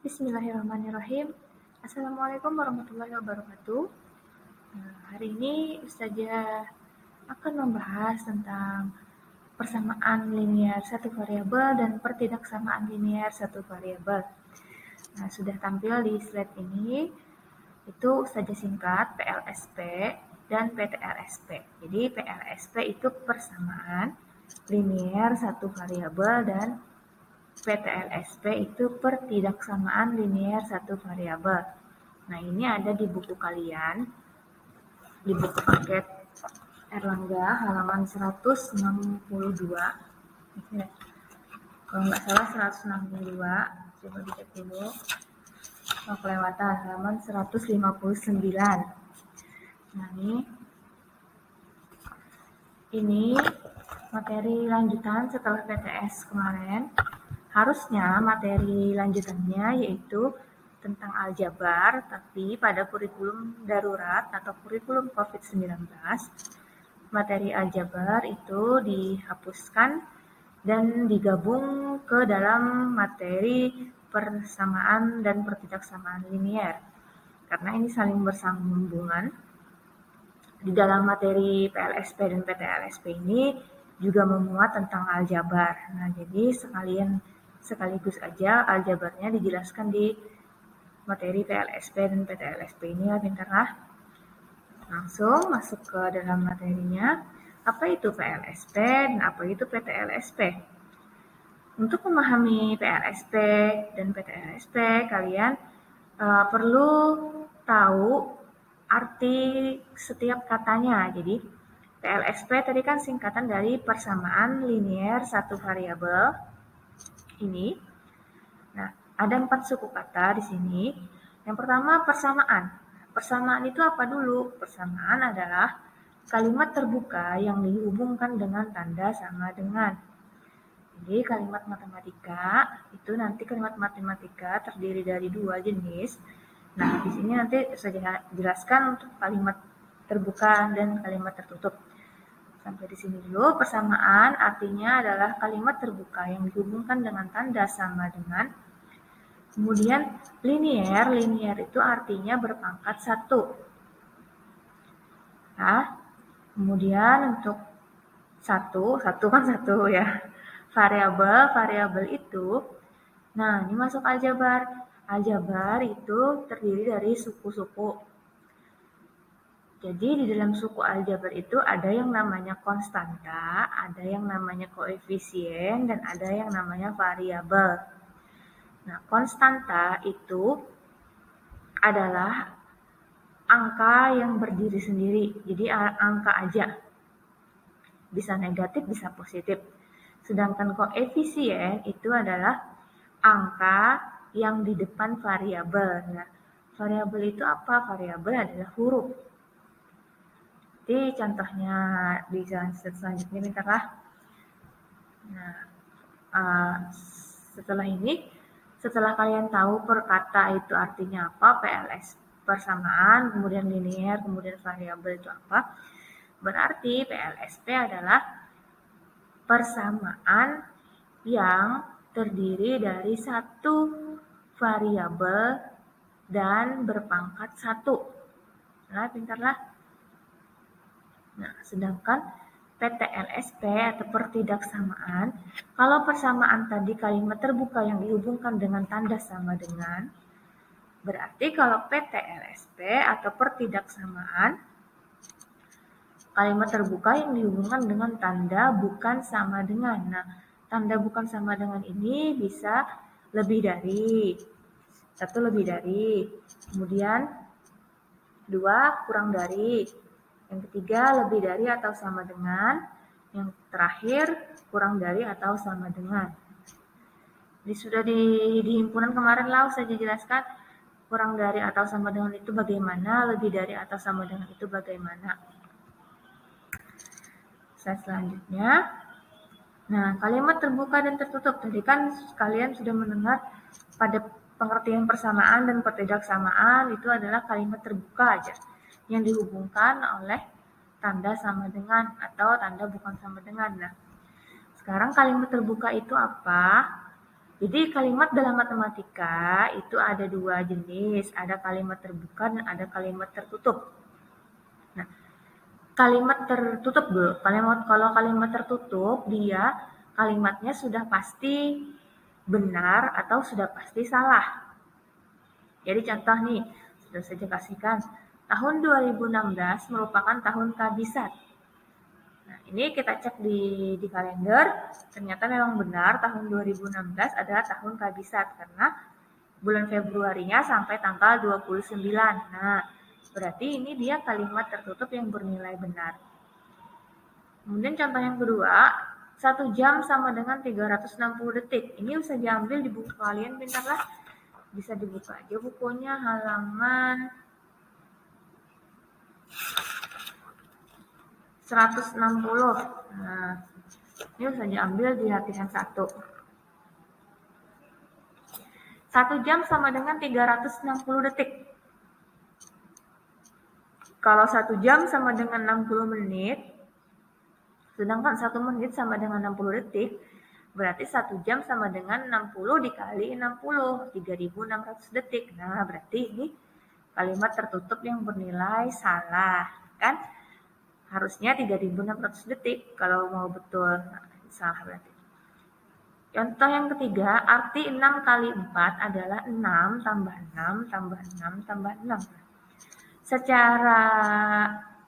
Bismillahirrahmanirrahim. Assalamualaikum warahmatullahi wabarakatuh. Hari ini Ustazah akan membahas tentang persamaan linear satu variabel dan pertidaksamaan linear satu variabel. Sudah tampil di slide ini, itu Ustazah singkat PLSP dan PTLSP. Jadi PLSP itu persamaan linear satu variabel dan PTLSP itu pertidaksamaan linear satu variabel. Nah, ini ada di buku kalian, di buku paket Erlangga halaman 162. Kalau nggak salah 162, coba dicek dulu. Kelewatan halaman 159. Nah, ini materi lanjutan setelah PTS kemarin. Harusnya materi lanjutannya yaitu tentang aljabar, tapi pada kurikulum darurat atau kurikulum COVID-19, materi aljabar itu dihapuskan dan digabung ke dalam materi persamaan dan pertidaksamaan linear. Karena ini saling bersambungan. Di dalam materi PLSP dan PTLSP ini juga memuat tentang aljabar. Nah, jadi sekaligus aja aljabarnya dijelaskan di materi PLSP dan PTLSP ini ya pintar. Langsung masuk ke dalam materinya. Apa itu PLSP dan apa itu PTLSP? Untuk memahami PLSP dan PTLSP, kalian perlu tahu arti setiap katanya. Jadi PLSP tadi kan singkatan dari persamaan linear satu variabel ini. Nah, ada 4 suku kata di sini. Yang pertama persamaan. Persamaan itu apa dulu? Persamaan adalah kalimat terbuka yang dihubungkan dengan tanda sama dengan. Jadi kalimat matematika itu nanti kalimat matematika terdiri dari 2 jenis. Nah, di sini nanti saya jelaskan untuk kalimat terbuka dan kalimat tertutup. Sampai di sini dulu. Persamaan artinya adalah kalimat terbuka yang dihubungkan dengan tanda sama dengan. Kemudian linear itu artinya berpangkat 1. Nah, kemudian untuk satu kan 1 ya. Variabel itu, nah ini masuk aljabar. Aljabar itu terdiri dari suku-suku. Jadi di dalam suku aljabar itu ada yang namanya konstanta, ada yang namanya koefisien, dan ada yang namanya variabel. Nah, konstanta itu adalah angka yang berdiri sendiri. Jadi angka aja. Bisa negatif, bisa positif. Sedangkan koefisien itu adalah angka yang di depan variabel. Nah, variabel itu apa? Variabel adalah huruf. Jadi contohnya di selanjutnya bentarlah. Nah, setelah kalian tahu per kata itu artinya apa, PLS persamaan, kemudian linear, kemudian variabel itu apa, berarti PLSP adalah persamaan yang terdiri dari satu variabel dan berpangkat 1. Nah, pintarlah. Nah, sedangkan PTLSP atau pertidaksamaan, kalau persamaan tadi kalimat terbuka yang dihubungkan dengan tanda sama dengan, berarti kalau PTLSP atau pertidaksamaan, kalimat terbuka yang dihubungkan dengan tanda bukan sama dengan. Nah, tanda bukan sama dengan ini bisa lebih dari, 1 lebih dari, kemudian 2 kurang dari, yang ketiga lebih dari atau sama dengan, yang terakhir kurang dari atau sama dengan. Jadi sudah di himpunan kemarin lah saya jelaskan kurang dari atau sama dengan itu bagaimana, lebih dari atau sama dengan itu bagaimana. Selanjutnya, nah kalimat terbuka dan tertutup tadi kan kalian sudah mendengar pada pengertian persamaan dan pertidaksamaan itu adalah kalimat terbuka aja yang dihubungkan oleh tanda sama dengan atau tanda bukan sama dengan. Nah, sekarang kalimat terbuka itu apa? Jadi kalimat dalam matematika itu ada dua jenis, ada kalimat terbuka dan ada kalimat tertutup. Nah, kalimat tertutup dulu. Kalau kalimat tertutup, dia kalimatnya sudah pasti benar atau sudah pasti salah. Jadi contoh nih, sudah saya kasihkan. Tahun 2016 merupakan tahun kabisat. Nah, ini kita cek di kalender, ternyata memang benar tahun 2016 adalah tahun kabisat karena bulan Februarinya sampai tanggal 29. Nah, berarti ini dia kalimat tertutup yang bernilai benar. Kemudian contoh yang kedua, 1 jam sama dengan 360 detik. Ini bisa diambil di buku kalian, bentarlah. Bisa dibuka aja bukunya halaman 160. Nah, ini bisa diambil di latihan 1. 1 jam sama dengan 360 detik. Kalau 1 jam sama dengan 60 menit, sedangkan 1 menit sama dengan 60 detik, berarti 1 jam sama dengan 60 dikali 60, 3.600 detik. Nah, berarti ini kalimat tertutup yang bernilai salah, kan? Harusnya 3.600 detik kalau mau betul. Nah, salah berarti. Contoh yang ketiga, arti 6 kali 4 adalah 6 tambah 6 tambah 6 tambah 6. Secara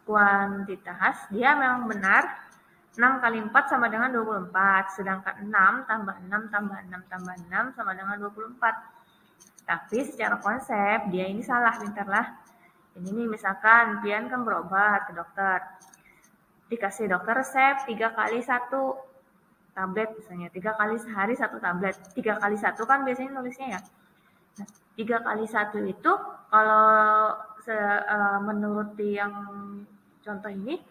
kuantitas, dia memang benar 6 kali 4 sama dengan 24, sedangkan 6 tambah 6 tambah 6 tambah 6 sama dengan 24. Tapi secara konsep, dia ini salah, bentarlah. Ini nih misalkan, Pian kan berobat ke dokter. Dikasih dokter resep 3 kali 1 tablet misalnya, 3 kali sehari 1 tablet. 3 kali 1 kan biasanya nulisnya ya. Nah, 3 kali 1 itu kalau menurut yang contoh ini,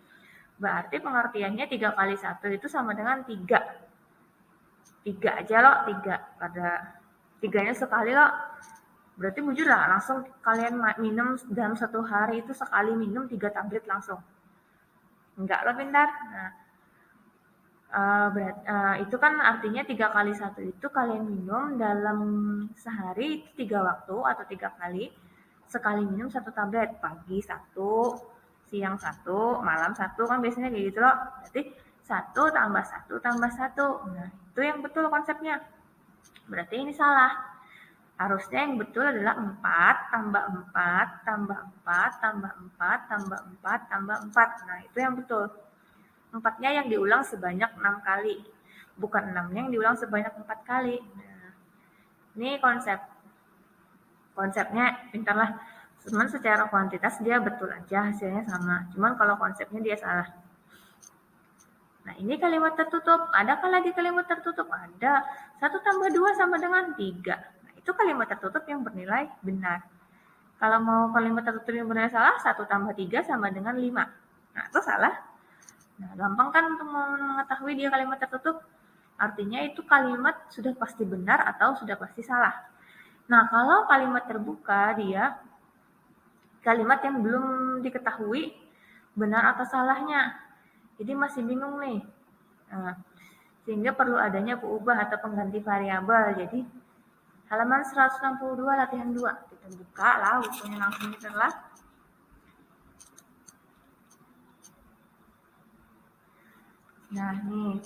berarti pengertiannya 3 kali 1 itu sama dengan 3. 3 aja loh, 3. Pada 3-nya sekali loh. Berarti bujur lah, langsung kalian minum dalam 1 hari itu sekali minum 3 tablet langsung. Enggak loh, bentar. Nah, itu kan artinya 3 kali 1 itu kalian minum dalam sehari itu 3 waktu atau 3 kali. Sekali minum 1 tablet, pagi 1, siang 1, malam 1, kan biasanya kayak gitu loh. Berarti 1 tambah 1 tambah 1. Nah, itu yang betul konsepnya. Berarti ini salah. Harusnya yang betul adalah 4 tambah 4 tambah 4 tambah 4 tambah 4 tambah 4. Nah, itu yang betul. 4-nya yang diulang sebanyak 6 kali. Bukan 6-nya yang diulang sebanyak 4 kali. Nah, ini konsepnya pintarlah. Cuman secara kuantitas dia betul aja, hasilnya sama. Cuman kalau konsepnya dia salah. Nah, ini kalimat tertutup. Adakah lagi kalimat tertutup? Ada. 1 tambah 2 sama dengan 3. Nah, itu kalimat tertutup yang bernilai benar. Kalau mau kalimat tertutup yang bernilai salah, 1 tambah 3 sama dengan 5. Nah, itu salah. Nah, gampang kan untuk mengetahui dia kalimat tertutup? Artinya itu kalimat sudah pasti benar atau sudah pasti salah. Nah, kalau kalimat terbuka, dia kalimat yang belum diketahui benar atau salahnya. Jadi masih bingung nih. Nah, sehingga perlu adanya peubah atau pengganti variabel. Jadi halaman 162 latihan 2. Kita buka lah bukunya langsung lah. Nah, nih.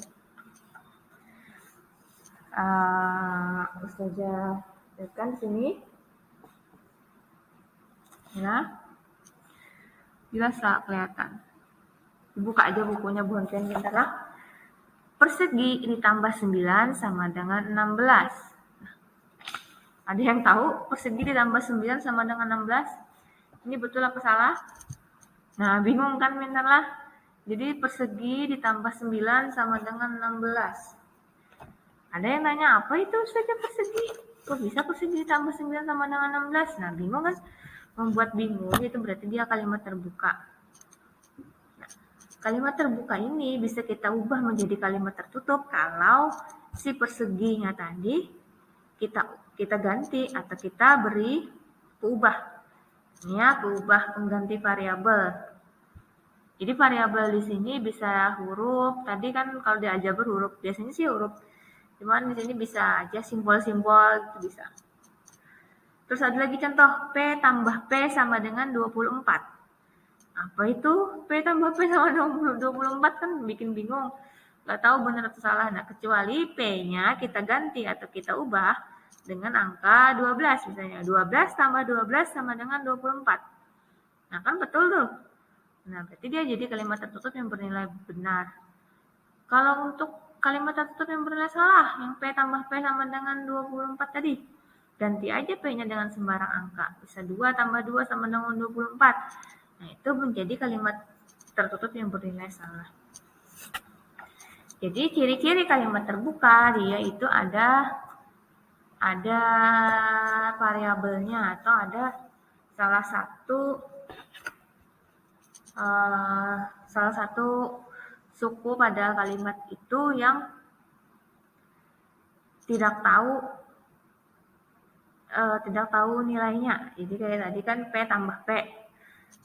Ustazah lihatkan di sini. Ya. Jelas lah kelihatan. Dibuka aja bukunya buantian bentar lah. Persegi ditambah 9 sama dengan 16. Nah, ada yang tahu persegi ditambah 9 sama dengan 16? Ini betul apa salah? Nah, bingung kan bentar lah. Jadi persegi ditambah 9 sama dengan 16. Ada yang nanya, apa itu Ustazah persegi? Kok bisa persegi ditambah 9 sama dengan 16? Nah, bingung kan? Membuat bingung itu berarti dia kalimat terbuka. Nah, kalimat terbuka ini bisa kita ubah menjadi kalimat tertutup kalau si perseginya tadi kita ganti atau kita beri peubah. Ini ya, peubah pengganti variabel. Jadi variabel di sini bisa huruf. Tadi kan kalau di aljabar huruf, biasanya sih huruf Cuman di sini bisa aja simbol-simbol itu bisa. Terus ada lagi contoh, P tambah P sama dengan 24. Apa itu P tambah P sama 24 kan bikin bingung. Gak tahu benar atau salah. Nah, kecuali P-nya kita ganti atau kita ubah dengan angka 12 misalnya. 12 tambah 12 sama dengan 24. Nah, kan betul tuh. Nah, berarti dia jadi kalimat tertutup yang bernilai benar. Kalau untuk kalimat tertutup yang bernilai salah, yang P tambah P sama dengan 24 tadi, ganti aja P-nya dengan sembarang angka. Bisa 2 tambah 2 sama dengan 24. Nah, itu menjadi kalimat tertutup yang bernilai salah. Jadi ciri-ciri kalimat terbuka dia itu ada variabelnya atau ada salah satu suku pada kalimat itu yang tidak tahu nilainya. Jadi kayak tadi kan P tambah P.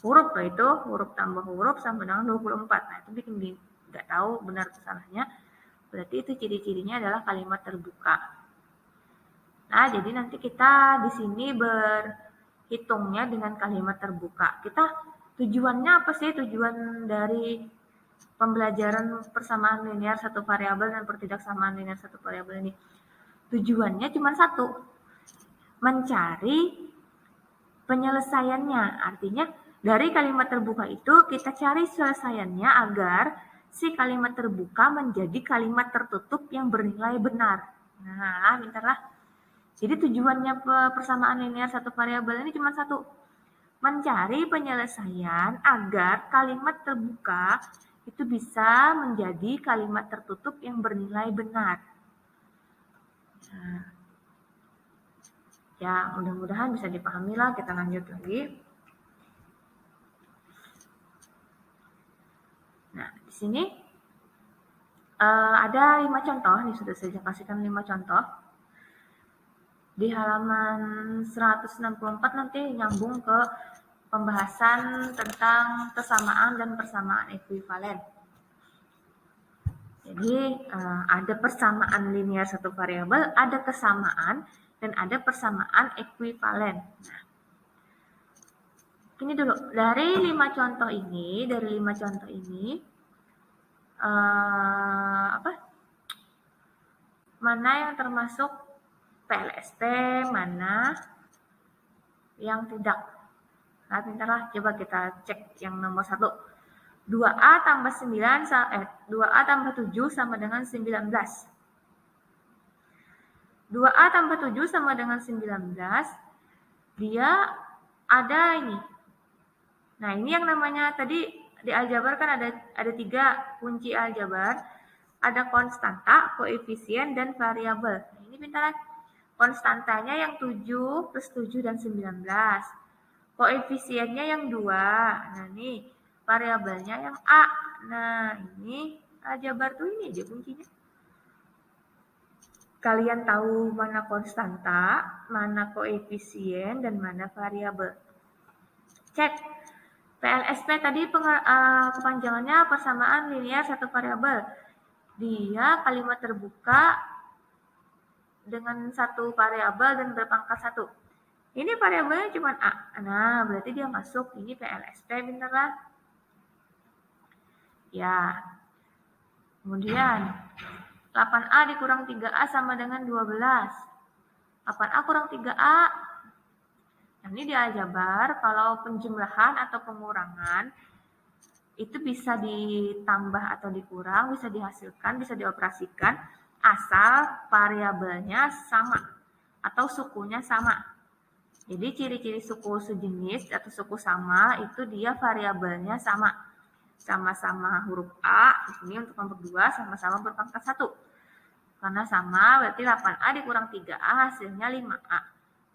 Huruf itu huruf tambah huruf sama dengan 24. Nah, itu bikin nggak tahu benar atau salahnya. Berarti itu ciri-cirinya adalah kalimat terbuka. Nah, jadi nanti kita di sini berhitungnya dengan kalimat terbuka. Kita tujuannya apa sih? Tujuan dari pembelajaran persamaan linear satu variabel dan pertidaksamaan linear satu variabel ini. Tujuannya cuma satu, mencari penyelesaiannya. Artinya dari kalimat terbuka itu kita cari penyelesaiannya agar si kalimat terbuka menjadi kalimat tertutup yang bernilai benar. Nah, pintarlah. Jadi tujuannya persamaan linear satu variabel ini cuma satu, mencari penyelesaian agar kalimat terbuka itu bisa menjadi kalimat tertutup yang bernilai benar. Nah, ya, mudah-mudahan bisa dipahami lah. Kita lanjut lagi. Nah, di sini ada 5 contoh. Nih sudah saya kasihkan 5 contoh. Di halaman 164 nanti nyambung ke pembahasan tentang kesamaan dan persamaan ekuivalen. Jadi ada persamaan linear satu variabel, ada kesamaan, dan ada persamaan ekuivalen. Nah, ini dulu, dari 5 contoh ini, mana yang termasuk PLSP, mana yang tidak. Nah, pintarlah, coba kita cek yang nomor 1. 2A tambah 7 sama dengan 19. 2A tambah 7 sama dengan 19, dia ada ini. Nah, ini yang namanya tadi di aljabar kan ada 3 kunci aljabar. Ada konstanta, koefisien, dan variabel. Nah, ini pintar. Konstantanya yang 7 plus 7 dan 19. Koefisiennya yang 2. Nah, ini variabelnya yang A. Nah, ini aljabar tuh ini aja kuncinya. Kalian tahu mana konstanta, mana koefisien, dan mana variabel. Cek. PLSP tadi kepanjangannya persamaan linear satu variabel. Dia kalimat terbuka dengan satu variabel dan berpangkat 1. Ini variabelnya cuma A. Nah, berarti dia masuk. Ini PLSP, bener lah. Ya. Kemudian 8A dikurang 3A sama dengan 12. 8A kurang 3A. Nah, ini di aljabar, kalau penjumlahan atau pengurangan, itu bisa ditambah atau dikurang, bisa dihasilkan, bisa dioperasikan, asal variabelnya sama atau sukunya sama. Jadi ciri-ciri suku sejenis atau suku sama itu dia variabelnya sama. Sama-sama huruf A, ini untuk nomor 2 sama-sama berpangkat 1. Karena sama berarti 8A dikurang 3A hasilnya 5A.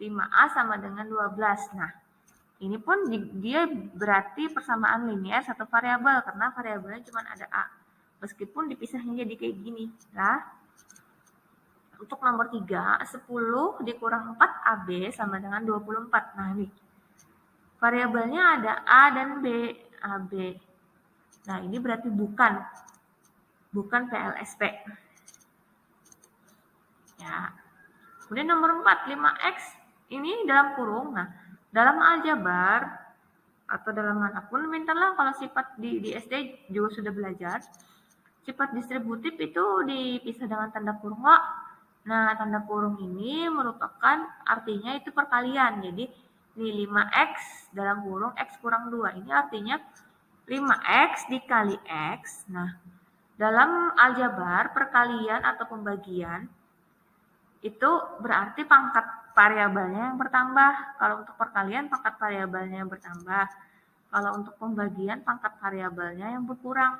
5A sama dengan 12. Nah, ini pun dia berarti persamaan linear satu variabel karena variabelnya cuma ada A. Meskipun dipisahnya jadi kayak gini. Nah, untuk nomor 3, 10 dikurang 4 AB sama dengan 24. Nah, ini variabelnya ada A dan B, AB. Nah, ini berarti bukan PLSP. Ya. Kemudian nomor 4, 5x ini dalam kurung. Nah, dalam aljabar atau dalam manapun, mintalah kalau sifat di SD juga sudah belajar. Sifat distributif itu dipisah dengan tanda kurung. Nah, tanda kurung ini merupakan artinya itu perkalian. Jadi, di 5x dalam kurung x kurang 2. Ini artinya 5x dikali x. Nah, dalam aljabar, perkalian atau pembagian, itu berarti pangkat variabelnya yang bertambah. Kalau untuk perkalian, pangkat variabelnya yang bertambah. Kalau untuk pembagian, pangkat variabelnya yang berkurang.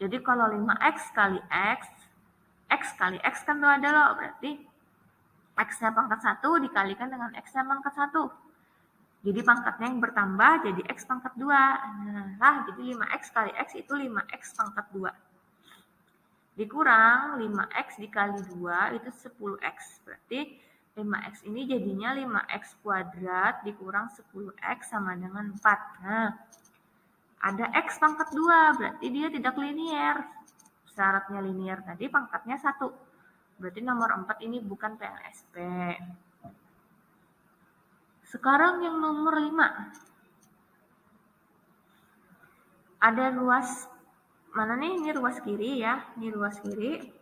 Jadi kalau 5x kali x kali x kan itu ada loh, berarti x-nya pangkat 1 dikalikan dengan x-nya pangkat 1. Jadi pangkatnya yang bertambah jadi x pangkat 2. Nah, jadi 5x kali x itu 5x pangkat 2. Dikurang 5x dikali 2 itu 10x. Berarti 5x ini jadinya 5x kuadrat dikurang 10x sama dengan 4. Nah, ada x pangkat 2, berarti dia tidak linier. Syaratnya linier tadi pangkatnya 1. Berarti nomor 4 ini bukan PLSP. Sekarang yang nomor 5. Ada ruas, mana nih? Ini ruas kiri ya. Ini ruas kiri.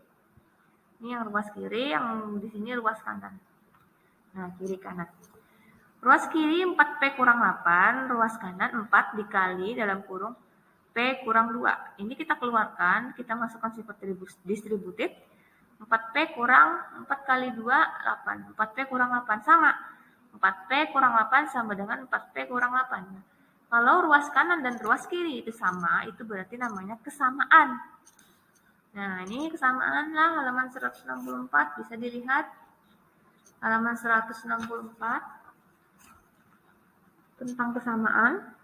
Ini yang ruas kiri, yang di sini ruas kanan. Nah, kiri kanan. Ruas kiri 4P kurang 8, ruas kanan 4 dikali dalam kurung P kurang 2. Ini kita keluarkan, kita masukkan sifat distributif. 4P kurang 4 kali 2, 8. 4P kurang 8 sama. 4P kurang 8 sama dengan 4P kurang 8. Kalau ruas kanan dan ruas kiri itu sama, itu berarti namanya kesamaan. Nah, ini kesamaan lah, halaman 164 bisa dilihat. Halaman 164 tentang kesamaan.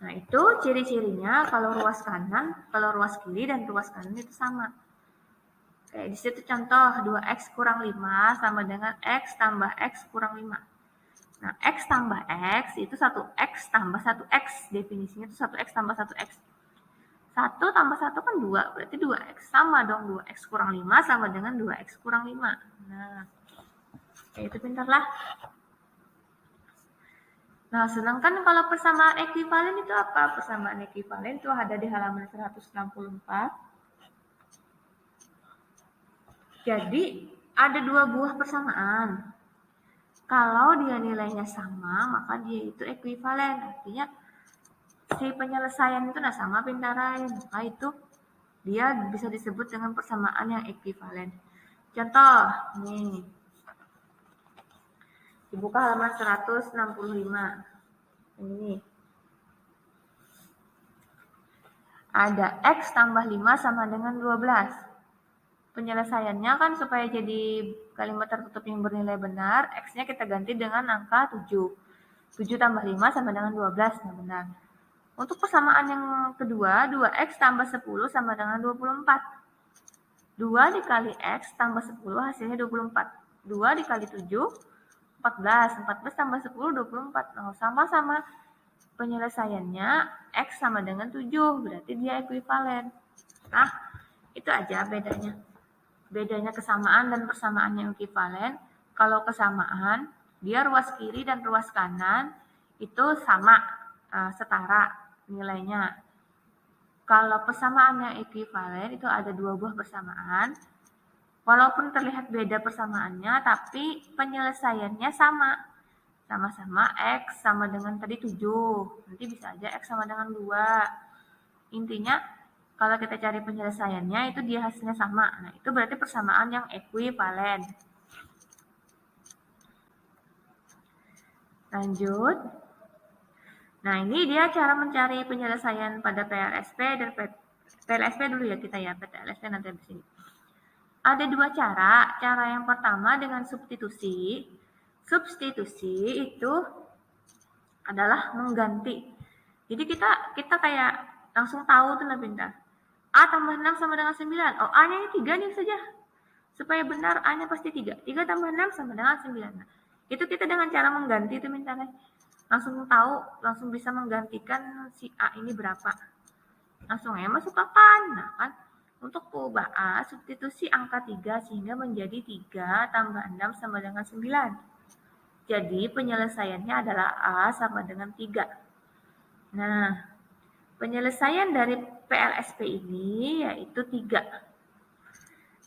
Nah, itu ciri-cirinya kalau ruas kanan, kalau ruas kiri dan ruas kanan itu sama. Kayak di situ contoh 2x kurang 5 sama dengan x tambah x kurang 5. Nah, x tambah x itu 1x tambah 1x. Definisinya itu 1x tambah 1x. 1 tambah 1 kan 2, berarti 2x. Sama dong, 2x kurang 5 sama dengan 2x kurang 5. Nah, kayak itu pintarlah. Nah, sedangkan kalau persamaan ekuivalen itu apa? Persamaan ekuivalen itu ada di halaman 164. Jadi, ada dua buah persamaan. Kalau dia nilainya sama, maka dia itu ekuivalen. Artinya, si penyelesaian itu sama pintaran. Maka itu dia bisa disebut dengan persamaan yang ekuivalen. Contoh, nih. Dibuka halaman 165. Ini. Ada x tambah 5 sama dengan 12. Penyelesaiannya kan supaya jadi kalimat tertutup yang bernilai benar, x-nya kita ganti dengan angka 7. 7 tambah 5 sama dengan 12, nah benar. Untuk persamaan yang kedua, 2x tambah 10 sama dengan 24. 2 dikali x tambah 10 hasilnya 24. 2 dikali 7, 14. 14 tambah 10, 24. Nah, sama-sama penyelesaiannya x sama dengan 7, berarti dia ekuivalen. Nah, itu aja bedanya. Bedanya kesamaan dan persamaan yang ekuivalen. Kalau kesamaan, dia ruas kiri dan ruas kanan itu sama, setara nilainya. Kalau persamaan yang ekuivalen itu ada dua buah persamaan. Walaupun terlihat beda persamaannya, tapi penyelesaiannya sama. Sama-sama x sama dengan tadi 7. Nanti bisa aja x sama dengan 2. Intinya, kalau kita cari penyelesaiannya, itu dia hasilnya sama. Nah, itu berarti persamaan yang ekuivalen. Lanjut. Nah, ini dia cara mencari penyelesaian pada PLSP dan PLSP dulu ya kita ya, PLSP nanti di sini. Ada dua cara. Cara yang pertama dengan substitusi. Substitusi itu adalah mengganti. Jadi kita kayak langsung tahu tuh nah pintar. A tambah 6 sama dengan 9. Oh, A-nya ini 3 nih saja. Supaya benar, A-nya pasti 3. 3 tambah 6 sama dengan 9. Nah, itu kita dengan cara mengganti itu minta langsung tahu, langsung bisa menggantikan si A ini berapa. Langsung ya masuk kapan? Nah, kan Untuk mengubah A, substitusi angka 3 sehingga menjadi 3 tambah 6 sama dengan 9. Jadi penyelesaiannya adalah A sama dengan 3. Nah, penyelesaian dari PLSP ini yaitu 3.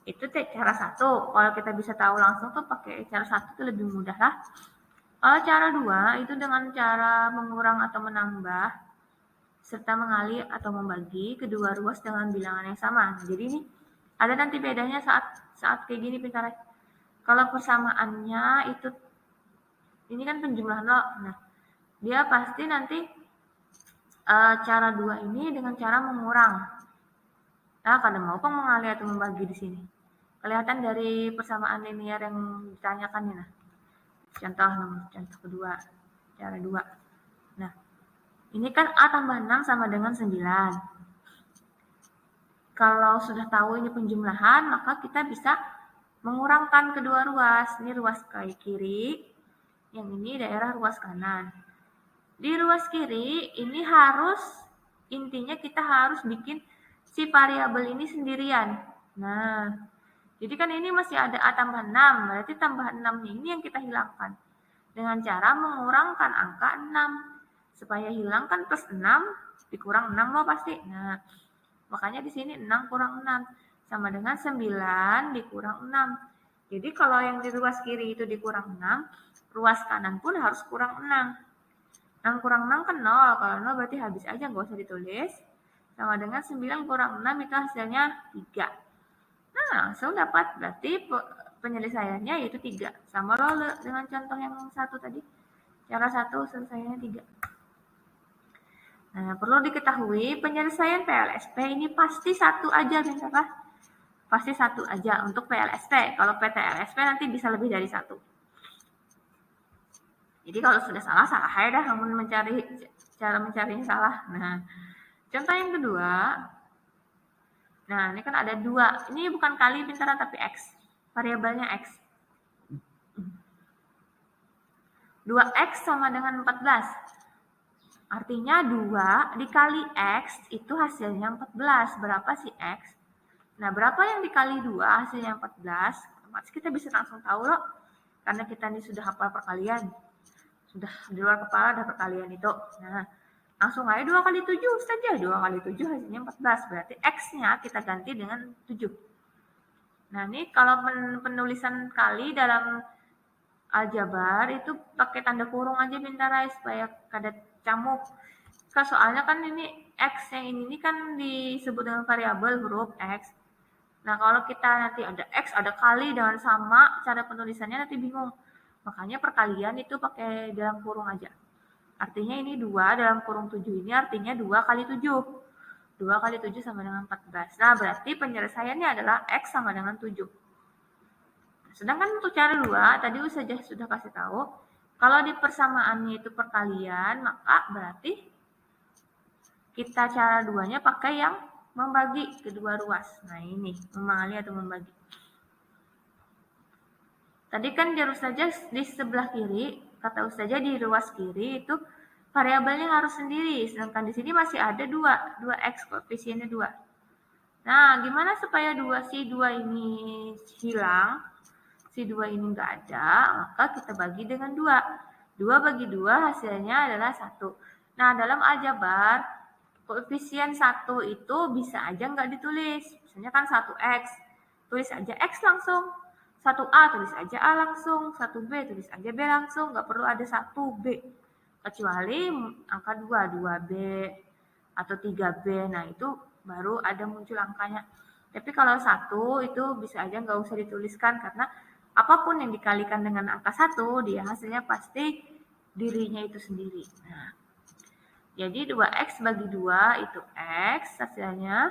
Itu cara satu. Kalau kita bisa tahu langsung tuh pakai cara satu itu lebih mudah lah. Kalau cara 2 itu dengan cara mengurang atau menambah serta mengalih atau membagi kedua ruas dengan bilangan yang sama. Jadi ini ada nanti bedanya saat kayak gini pintar. Kalau persamaannya itu ini kan penjumlahan lo. Nah, dia pasti nanti cara 2 ini dengan cara mengurang. Nah, kadang mau kok mengalih atau membagi di sini. Kelihatan dari persamaan linear yang ditanyakan nih. Nah, contoh kedua, cara 2. Nah, ini kan A tambah 6 sama dengan 9. Kalau sudah tahu ini penjumlahan, maka kita bisa mengurangkan kedua ruas. Ini ruas kiri, yang ini daerah ruas kanan. Di ruas kiri, ini intinya kita harus bikin si variabel ini sendirian. Nah, jadi kan ini masih ada A tambah 6, berarti tambah 6-nya ini yang kita hilangkan. Dengan cara mengurangkan angka 6. Supaya hilang kan plus 6 dikurang 6 loh pasti. Nah, makanya di sini 6 kurang 6 sama dengan 9 dikurang 6. Jadi kalau yang di ruas kiri itu dikurang 6, ruas kanan pun harus kurang 6. 6 kurang 6 kan 0, kalau 0 berarti habis aja, nggak usah ditulis. Sama dengan 9 kurang 6 itu hasilnya 3. Nah, langsung dapat, berarti penyelesaiannya yaitu 3. Sama loh dengan contoh yang satu tadi. Cara satu selesainya 3. Nah, perlu diketahui penyelesaian PLSP ini pasti satu aja, bentar. Pasti satu aja untuk PLSP. Kalau PTLSP nanti bisa lebih dari satu. Jadi kalau sudah salah aja dah, kamu cara mencarinya salah. Nah, contoh yang kedua. Nah, ini kan ada 2. Ini bukan kali pintaran tapi X. Variabelnya X. 2X sama dengan 14. Artinya 2 dikali X itu hasilnya 14. Berapa sih X? Nah, berapa yang dikali 2 hasilnya 14? Otomatis kita bisa langsung tahu loh. Karena kita ini sudah hafal perkalian. Sudah di luar kepala ada perkalian itu. Nah, langsung aja 2 kali 7 saja. 2 kali 7 hasilnya 14. Berarti X-nya kita ganti dengan 7. Nah, ini kalau penulisan kali dalam aljabar itu pakai tanda kurung aja bentar supaya kada camuk. Soalnya kan ini X yang ini kan disebut dengan variabel huruf X. Nah, kalau kita nanti ada X, ada kali dengan sama, cara penulisannya nanti bingung. Makanya perkalian itu pakai dalam kurung aja. Artinya ini 2 dalam kurung 7 ini artinya 2 kali 7. 2 kali 7 sama dengan 14. Nah, berarti penyelesaiannya adalah X sama dengan 7. Sedangkan untuk cara 2, tadi Ustazah sudah kasih tahu, kalau di persamaannya itu perkalian, maka berarti kita cara 2-nya pakai yang membagi kedua ruas. Nah, ini mengalih atau membagi. Tadi kan di Ustazah di sebelah kiri, kata Ustazah di ruas kiri itu variabelnya harus sendiri, sedangkan di sini masih ada 2X, koefisiennya 2. Nah, gimana supaya si 2 ini hilang? Si 2 ini enggak ada, maka kita bagi dengan 2. 2 bagi 2 hasilnya adalah 1. Nah, dalam aljabar, koefisien 1 itu bisa aja enggak ditulis. Misalnya kan 1X, tulis aja X langsung. 1A tulis aja A langsung, 1B tulis aja B langsung, enggak perlu ada 1B. Kecuali angka 2B atau 3B, nah itu baru ada muncul angkanya. Tapi kalau 1 itu bisa aja enggak usah dituliskan karena apapun yang dikalikan dengan angka 1, dia hasilnya pasti dirinya itu sendiri. Nah, jadi 2X bagi 2 itu X hasilnya.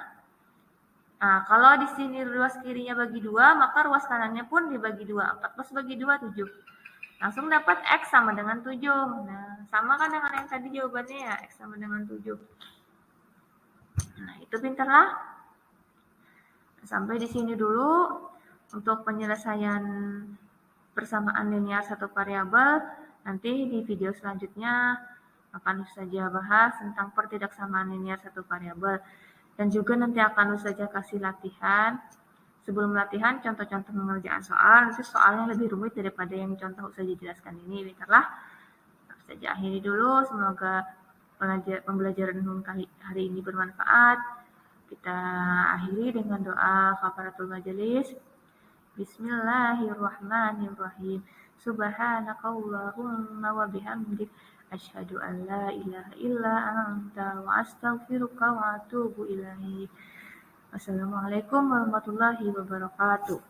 Nah, kalau di sini ruas kirinya bagi 2, maka ruas kanannya pun dibagi 2. 14 bagi 2, 7. Langsung dapat X sama dengan 7. Nah, sama kan dengan yang tadi jawabannya ya, X sama dengan 7. Nah, itu pintarlah. Sampai di sini dulu untuk penyelesaian persamaan linear satu variabel. Nanti di video selanjutnya akan saja bahas tentang pertidaksamaan linear satu variabel. Dan juga nanti akan Ustazah kasih latihan. Sebelum latihan, contoh-contoh pengerjaan soal. Nanti soalnya lebih rumit daripada yang contoh Ustazah jelaskan ini. Baiklah, Ustazah akhiri dulu. Semoga pembelajaran hari ini bermanfaat. Kita akhiri dengan doa kafaratul majelis. Bismillahirrahmanirrahim. Subhanakallahumma wa bihamdik asyhadu an la ilaha illa anta wa astaghfiruka wa atubu ilaik. Wassalamualaikum warahmatullahi wabarakatuh.